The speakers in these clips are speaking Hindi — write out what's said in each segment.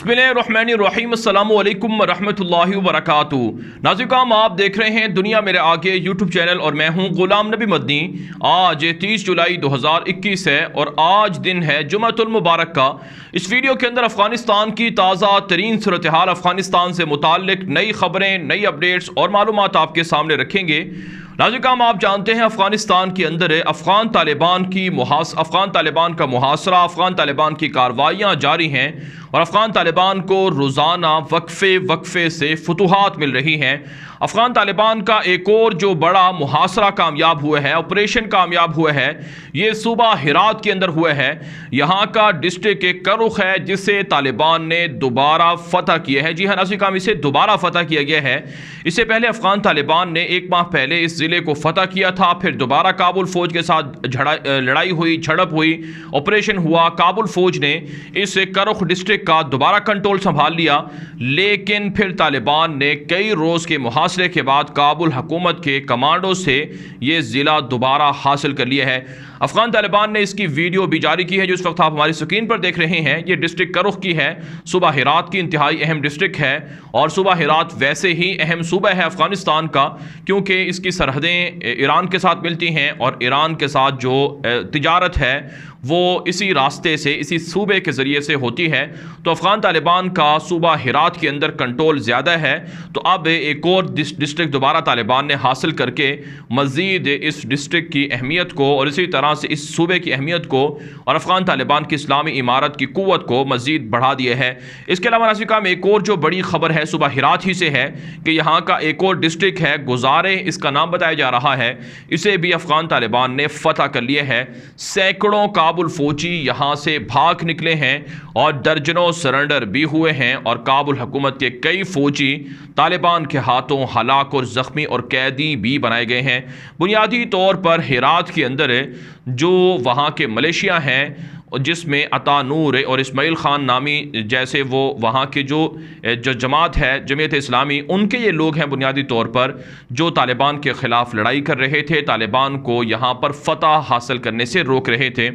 बिस्मिल्लाहिर्रहमानिर्रहीम अस्सलामु अलैकुम रहमतुल्लाहि व बरकातुहू। नाज़रीन, आप देख रहे हैं दुनिया मेरे आगे यूट्यूब चैनल और मैं हूं गुलाम नबी मदनी। आज 30 जुलाई 2021 है और आज दिन है जुम्मतुल मुबारक का। इस वीडियो के अंदर अफगानिस्तान की ताज़ा तरीन सूरत हाल, अफगानिस्तान से मुताल्लिक नई खबरें, नई अपडेट्स और मालूमात आपके सामने रखेंगे। नाज़रीन, आप जानते हैं अफगानिस्तान के अंदर अफगान तालिबान का मुहासरा, अफगान तालिबान की कार्रवाइयाँ जारी हैं और अफगान तालिबान को रोज़ाना वक्फे से फतूहात मिल रही हैं। अफगान तालिबान का एक और जो बड़ा मुहासरा कामयाब हुआ है, ऑपरेशन कामयाब हुआ है, ये सूबा हिरात के अंदर हुआ है। यहाँ का डिस्ट्रिक्ट एक करुख है जिसे तालिबान ने दोबारा फतह किया है। जी हाँ नाज़रीन, इसे दोबारा फतह किया गया है। इससे पहले अफगान तालिबान ने 1 माह पहले इस ज़िले को फतह किया था, फिर दोबारा काबुल फ़ौज के साथ लड़ाई हुई, झड़प हुई, ऑपरेशन हुआ। काबुल फ़ौज ने इस करुख डिस्ट्रिक्ट का दोबारा कंट्रोल संभाल लिया, लेकिन फिर तालिबान ने कई रोज़ के मुहासरे के बाद काबुल हुकूमत के कमांडो से ये ज़िला दोबारा हासिल कर लिया है। अफगान तालिबान ने इसकी वीडियो भी जारी की है जो इस वक्त आप हमारी स्क्रीन पर देख रहे हैं। ये डिस्ट्रिक्ट करुख की है, सूबा हिरात की इंतहाई अहम डिस्ट्रिक्ट है और सूबा हिरात वैसे ही अहम सूबा है अफगानिस्तान का, क्योंकि इसकी सरहदें ईरान के साथ मिलती हैं और ईरान के साथ जो तिजारत है वो इसी रास्ते से, इसी सूबे के ज़रिए से होती है। तो अफगान तालिबान का सूबा हिरात के अंदर कंट्रोल ज़्यादा है। तो अब एक और डिस्ट्रिक्ट दोबारा तालिबान ने हासिल करके मज़ीद इस डिस्ट्रिक्ट की अहमियत को और इसी तरह से इस सूबे की अहमियत को और अफगान तालिबान की इस्लामी इमारत की क़ुव्वत को मज़ीद बढ़ा दिया है। इसके अलावा नाज़रीन में एक और जो बड़ी खबर है सूबा हिरात ही से है कि यहाँ का एक और डिस्ट्रिक्ट है, गुज़ारे इसका नाम बताया जा रहा है, इसे भी अफगान तालिबान ने फतह कर लिया है। सैकड़ों काबुल फ़ौजी यहाँ से भाग निकले हैं और दर्जनों सरेंडर भी हुए हैं और काबुल हुकूमत के कई फ़ौजी तालिबान के हाथों हलाक और ज़ख्मी और कैदी भी बनाए गए हैं। बुनियादी तौर पर हिरात के अंदर जो वहाँ के मलेशिया हैं जिसमें अता नूर और इस्माइल ख़ान नामी जैसे वो वहाँ के जो जमात है जमीयत इस्लामी, उनके ये लोग हैं बुनियादी तौर पर जो तालिबान के ख़िलाफ़ लड़ाई कर रहे थे, तालिबान को यहाँ पर फतह हासिल करने से रोक रहे थे।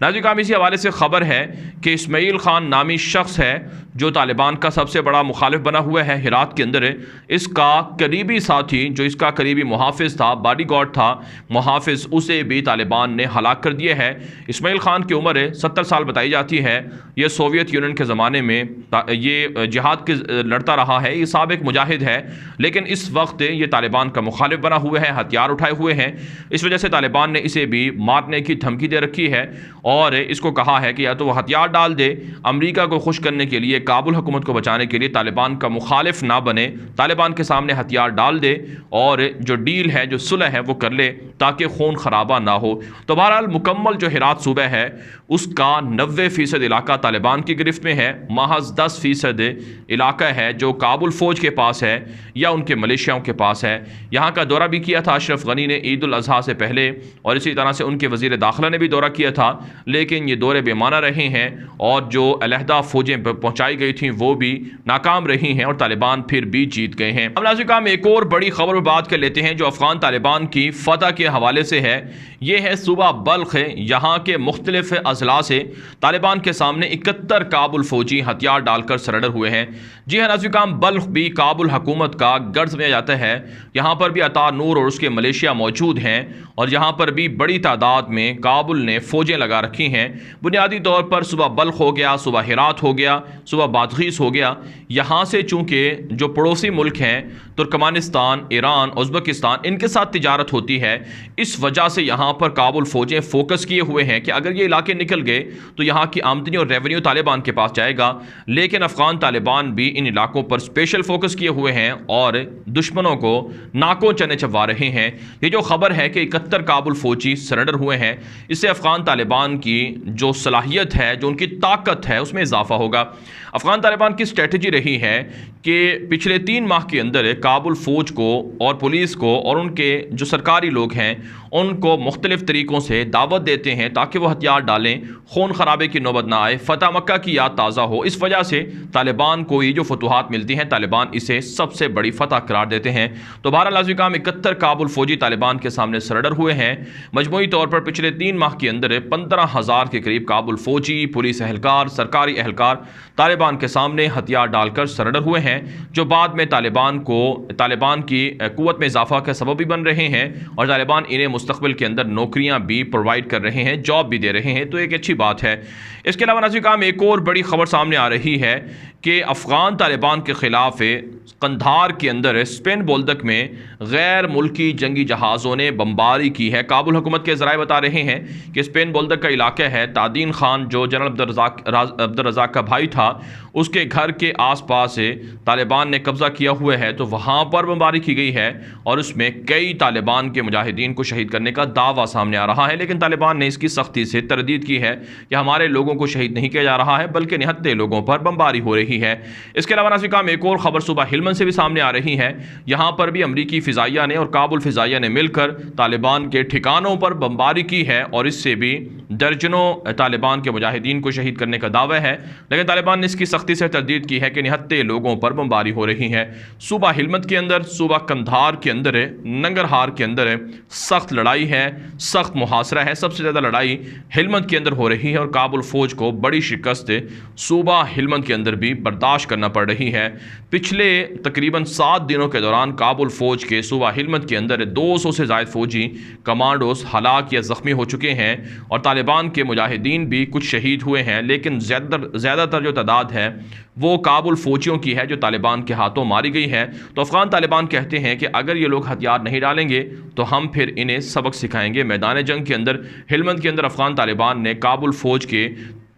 नाज़रीन, इसी हवाले से ख़बर है कि इस्माइल ख़ान नामी शख्स है जो तालिबान का सबसे बड़ा मुखालिफ बना हुआ है हिरात के अंदर। इसका करीबी साथी जो इसका करीबी मुहाफ़िज़ था, बॉडी गार्ड था, मुहाफ़िज़, उसे भी तालिबान ने हलाक कर दिया है। इस्माइल ख़ान की उम्र 70 साल बताई जाती है। ये सोवियत यूनियन के ज़माने में ये जिहाद के लड़ता रहा है, ये साबिक मुजाहिद है, लेकिन इस वक्त ये तालिबान का मुखालिफ बना हुआ है, हथियार उठाए हुए हैं। इस वजह से तालिबान ने इसे भी मारने की धमकी दे रखी है और इसको कहा है कि या तो वह हथियार डाल दे, अमरीका को खुश करने के लिए, काबुल हुकूमत को बचाने के लिए तालिबान का मुखालिफ ना बने, तालिबान के सामने हथियार डाल दे और जो डील है, जो सुलह है वो कर ले ताकि खून खराबा ना हो। तो बहरहाल मुकम्मल जो हिरात सूबा है उसका 90% इलाका तालिबान की गिरफ्त में है। महज 10% इलाका है जो काबुल फ़ौज के पास है या उनके मलेशियाओं के पास है। यहाँ का दौरा भी किया था अशरफ गनी ने ईद उल अज़हा से पहले और इसी तरह से उनके वज़ीर दाखिला ने भी दौरा किया था, लेकिन ये दौरे बेमाना रहे हैं और जो अलहदा फ़ौजें पहुँचाई गई थी वो भी नाकाम रही हैं और तालिबान फिर भी जीत गए हैं। अब नाज़रीन, एक और बड़ी खबर पर बात कर लेते हैं जो अफ़गान तालिबान की फ़तह के हवाले से है। ये है सूबा बल्ख है। यहाँ के मुख्तलिफ अजला से तालिबान के सामने 71 काबुल फ़ौजी हथियार डालकर सरेंडर हुए हैं। जी हाँ नाज़रीन, बल्ख भी काबुल हुकूमत का गढ़ समझा जाता है। यहाँ पर भी अता नूर और उसके मलेशिया मौजूद हैं और यहाँ पर भी बड़ी तादाद में काबुल ने फ़ौजें लगा रखी हैं। बुनियादी तौर पर सूबा बल्ख हो गया, सूबा हिरात हो गया, सूबा बादगीस हो गया। यहाँ से चूँकि जो पड़ोसी मुल्क हैं तुर्कमानिस्तान, ईरान, उज़्बेकिस्तान, इनके साथ तिजारत होती है, इस वजह से यहाँ पर काबुल फ़ौजें फ़ोकस किए हुए हैं कि अगर ये इलाके निकल गए तो यहाँ की आमदनी और रेवेन्यू तालिबान के पास जाएगा। लेकिन अफ़गान तालिबान भी इन इलाकों पर स्पेशल फोकस किए हुए हैं और दुश्मनों को नाकों चने चबा रहे हैं। ये जो खबर है कि 71 काबुल फ़ौजी सरेंडर हुए हैं, इससे अफ़गान तालिबान की जो सलाहियत है, जो उनकी ताकत है, उसमें इजाफा होगा। अफ़गान तालिबान की स्ट्रेटजी रही है कि पिछले 3 माह के अंदर काबुल फ़ौज को और पुलिस को और उनके जो सरकारी लोग हैं उनको मुख्तलिफ तरीक़ों से दावत देते हैं ताकि वह हथियार डालें, खून खराबे की नौबत ना आए, फ़तह मक्का की याद ताज़ा हो। इस वजह से तालिबान को ये जो फतूहात मिलती हैं, तालिबान इसे सबसे बड़ी फ़तह करार देते हैं। तो बहरहाल नाज़रीन, 71 काबुल फ़ौजी तालिबान के सामने सरेंडर हुए हैं। मजमूई तौर पर पिछले 3 माह के अंदर 15,000 के करीब काबुल फ़ौजी, पुलिस एहलकार, सरकारी एहलकार तालिबान के सामने हथियार डालकर सरेंडर हुए हैं, जो बाद में तालिबान की क़ुव्वत में इजाफा का सबब भी बन रहे हैं और तालिबान इन्हें मुस्तक़बिल के अंदर नौकरियां भी प्रोवाइड कर रहे हैं, जॉब भी दे रहे हैं, तो एक अच्छी बात है। इसके अलावा नाज़रीन, एक और बड़ी खबर सामने आ रही है कि अफ़गान तालिबान के ख़िलाफ़ कंधार के अंदर स्पेन बोल्दक में गैर मुल्की जंगी जहाज़ों ने बमबारी की है। काबुल हुकूमत के ज़राए बता रहे हैं कि स्पेन बोल्दक का इलाका है, तादीन खान जो जनरल अब्दुल रज़ाक का भाई था, उसके घर के आसपास तालिबान ने कब्ज़ा किया हुआ है, तो वहाँ पर बमबारी की गई है और उसमें कई तालिबान के मुजाहिदीन को शहीद करने का दावा सामने आ रहा है। लेकिन तालिबान ने इसकी सख्ती से तरदीद की है कि हमारे लोगों को शहीद नहीं किया जा रहा है, बल्कि निहत्ते लोगों पर बमबारी हो रही है। इसके अलावा नाज़रीन, एक और ख़बर सुबह हिलमन से भी सामने आ रही है। यहाँ पर भी अमरीकी फ़िज़ाइया ने और काबुल फ़िज़ाइया ने मिलकर तालिबान के ठिकानों पर बमबारी की है और इससे भी दर्जनों तालिबान के मुजाहिदीन को शहीद करने का दावा है। लेकिन तालिबान ने इसकी सख्ती से तरदीद की है कि निहत्ते लोगों पर बमबारी हो रही है। सूबा हिलमत के अंदर, सूबा कंधार के अंदर, नंगरहार के अंदर सख्त लड़ाई है, सख्त मुहासरा है। सबसे ज़्यादा लड़ाई हिलमत के अंदर हो रही है और काबुल फ़ौज को बड़ी शिकस्त सूबा हिलमत के अंदर भी बर्दाश्त करना पड़ रही है। पिछले तकरीबन 7 दिनों के दौरान काबुल फ़ौज के सूबा हिलमत के अंदर 200 से ज़ायद फ़ौजी कमांडोज हलाक या ज़ख्मी हो चुके हैं और तालिबान के मुजाहिदीन भी कुछ शहीद हुए हैं। लेकिन ज़्यादातर जो तादाद है वो काबुल फ़ौजियों की है जो तालिबान के हाथों मारी गई है। तो अफ़गान तालिबान कहते हैं कि अगर ये लोग हथियार नहीं डालेंगे तो हम फिर इन्हें सबक सिखाएंगे। मैदान जंग के अंदर हिलमत के अंदर अफ़गान तालिबान ने काबुल फ़ौज के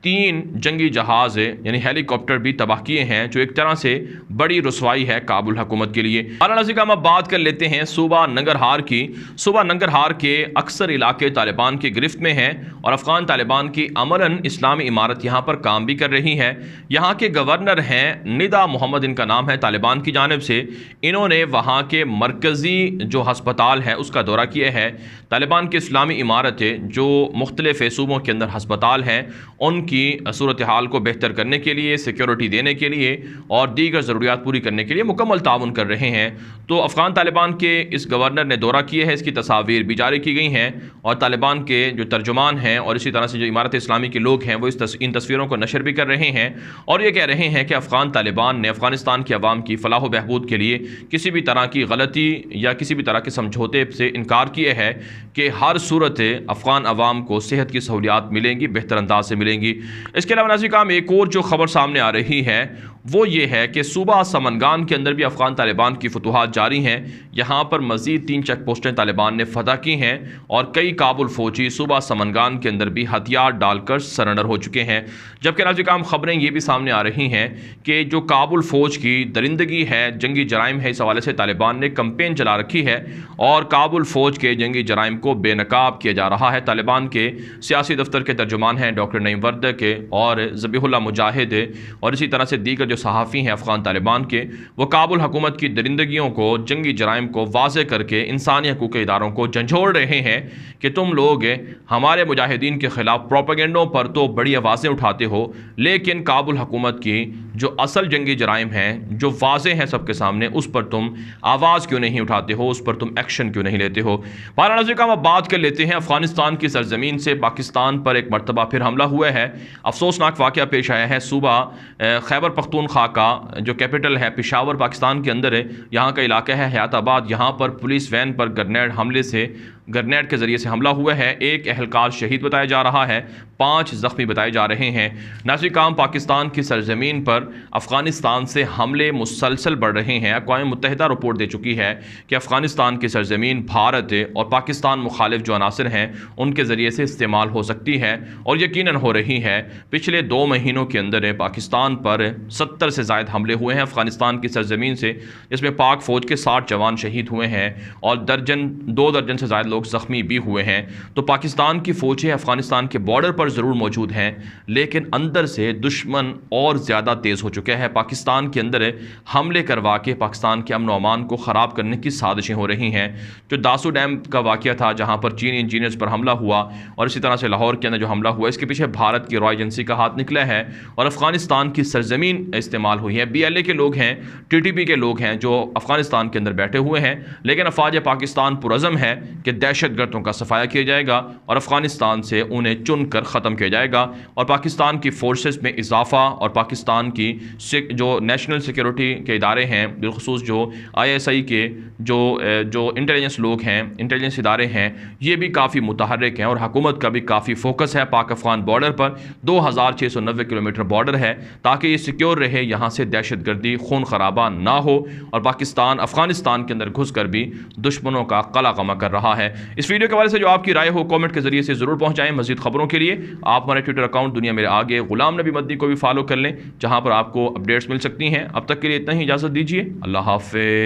3 जंगी जहाज़ यानी हेलीकॉप्टर भी तबाह किए हैं, जो एक तरह से बड़ी रुसवाई है काबुल हुकूमत के लिए। वाराणसी का हम अब बात कर लेते हैं सूबा नंगरहार की। सूबा नंगरहार के अक्सर इलाके तालिबान की गिरफ्त में हैं और अफ़गान तालिबान की अमलन इस्लामी इमारत यहाँ पर काम भी कर रही है। यहाँ के गवर्नर हैं निदा मोहम्मद, इनका नाम है। तालिबान की जानिब से इन्होंने वहाँ के मरकज़ी जो हस्पताल है उसका दौरा किया है। तालिबान की इस्लामी इमारतें जो मुख्तलिफ़ सूबों के अंदर हस्पताल हैं उनकी सूरत हाल को बेहतर करने के लिए, सिक्योरिटी देने के लिए और दीगर ज़रूरियात पूरी करने के लिए मुकम्मल ताउन कर रहे हैं। तो अफ़गान तालिबान के इस गवर्नर ने दौरा किया है, इसकी तस्वीर भी जारी की गई हैं और तालिबान के जो तर्जुमान हैं और इसी तरह से जो इमारत इस्लामी के लोग हैं वो इन तस्वीरों को नशर भी कर रहे हैं और ये कह रहे हैं कि अफ़गान तालिबान ने अफ़गानिस्तान की आवाम की फ़लाह व बहबूद के लिए किसी भी तरह की गलती या किसी भी तरह के समझौते से इनकार किया है कि हर सूरत अफ़गान आवाम को सेहत की सहूलियात मिलेंगी, बेहतर अंदाज से मिलेंगी। इसके अलावा नाज़रीन, एक और जो खबर सामने आ रही है वो ये है कि सूबा समनगान के अंदर भी अफ़गान तालिबान की फतूहात जारी हैं। यहाँ पर मज़ीद 3 चेक पोस्टें तालिबान ने फतह की हैं और कई काबुल फ़ौजी सूबा समनगान के अंदर भी हथियार डालकर सरेंडर हो चुके हैं। जबकि नाज़रीन, खबरें ये भी सामने आ रही हैं कि जो काबुल फ़ौज की दरिंदगी है, जंगी जराइम है, इस हवाले से तालिबान ने कंपेन चला रखी है और काबुल फ़ौज के जंगी जराइम को बेनकाब किया जा रहा है। तालिबान के सियासी दफ्तर के तर्जुमान हैं डॉक्टर नईम वर्द के और ज़बीहुल्लाह मुजाहिद और इसी तरह से दीगर जो सहाफ़ी हैं अफ़गान तालिबान के, वो काबुल हुकूमत की दरिंदगियों को, जंगी जराइम को वाज़े करके इंसानी हकूक़ के इदारों को झंझोड़ रहे हैं कि तुम लोग हमारे मुजाहिदीन के ख़िलाफ़ प्रोपेगेंडों पर तो बड़ी आवाज़ें उठाते हो, लेकिन काबुल हुकूमत की जो असल जंगी जराइम हैं, जो वाज़े हैं सबके सामने, उस पर तुम आवाज़ क्यों नहीं उठाते हो, उस पर तुम एक्शन क्यों नहीं लेते हो। वाराणसी का हम बात कर लेते हैं अफ़गानिस्तान की सरजमीन से पाकिस्तान पर एक मरतबा फिर हमला हुआ है। अफसोसनाक वाक़या पेश आया है। सूबा खैबर पख्तूनख्वा का जो कैपिटल है पेशावर पाकिस्तान के अंदर है, यहाँ का इलाका है हयाताबाद। यहाँ पर पुलिस वैन पर ग्रेनेड के ज़रिए से हमला हुआ है। एक अहलकार शहीद बताया जा रहा है, 5 ज़ख्मी बताए जा रहे हैं। नाज़रीन, पाकिस्तान की सरजमीन पर अफ़गानिस्तान से हमले मुसलसल बढ़ रहे हैं। अक़वाम मुत्तहिदा रिपोर्ट दे चुकी है कि अफ़गानिस्तान की सरजमीन भारत और पाकिस्तान मुखालिफ जो अनासर हैं उनके ज़रिए से इस्तेमाल हो सकती है और यकीनन हो रही है। पिछले 2 महीनों के अंदर पाकिस्तान पर 70 से ज़ायद हमले हुए हैं अफ़गानिस्तान की सरजमीन से, जिसमें पाक फ़ौज के 60 जवान शहीद हुए हैं और 2 दर्जन से ज़ायद लोग लोग ज़ख्मी भी हुए हैं। तो पाकिस्तान की फ़ौजें अफ़गानिस्तान के बॉर्डर पर ज़रूर मौजूद हैं, लेकिन अंदर से दुश्मन और ज़्यादा तेज़ हो चुके हैं। पाकिस्तान के अंदर हमले करवा के पाकिस्तान के अमन व अमान को ख़राब करने की साजिशें हो रही हैं। जो दासू डैम का वाक़या था जहाँ पर चीनी इंजीनियर्स पर हमला हुआ, और इसी तरह से लाहौर के अंदर जो हमला हुआ, इसके पीछे भारत की रॉ एजेंसी का हाथ निकला है और अफ़गानिस्तान की सरजमीन इस्तेमाल हुई है। BLA के लोग हैं, TTP के लोग हैं जो अफ़गानिस्तान के अंदर बैठे हुए हैं, लेकिन अफवाज पाकिस्तान पुरज़म है कि दहशतगर्दों का सफाया किया जाएगा और अफ़गानिस्तान से उन्हें चुन कर ख़त्म किया जाएगा। और पाकिस्तान की फ़ोर्सेस में इजाफ़ा और पाकिस्तान की जो नेशनल सिक्योरिटी के इदारे हैं, बिलखुसूस जो ISI के जो इंटेलिजेंस लोग हैं, इंटेलिजेंस इदारे हैं, ये भी काफ़ी मुतहर्रिक हैं और हुकूमत का भी काफ़ी फोकस है पाक अफ़गान बॉर्डर पर। 2690 किलोमीटर बॉर्डर है, ताकि ये सिक्योर रहे, यहाँ से दहशतगर्दी खून खराबा ना हो और पाकिस्तान अफ़गानिस्तान के अंदर घुस कर भी दुश्मनों का कला कमा कर रहा है। इस वीडियो के बारे से जो आपकी राय हो कमेंट के जरिए से ज़रूर पहुँचाएँ। मज़ीद खबरों के लिए आप हमारे ट्विटर अकाउंट दुनिया मेरे आगे गुलाम नबी मद्दी को भी फॉलो कर लें, जहाँ पर आपको अपडेट्स मिल सकती हैं। अब तक के लिए इतना ही, इजाज़त दीजिए। अल्लाह हाफ़िज़।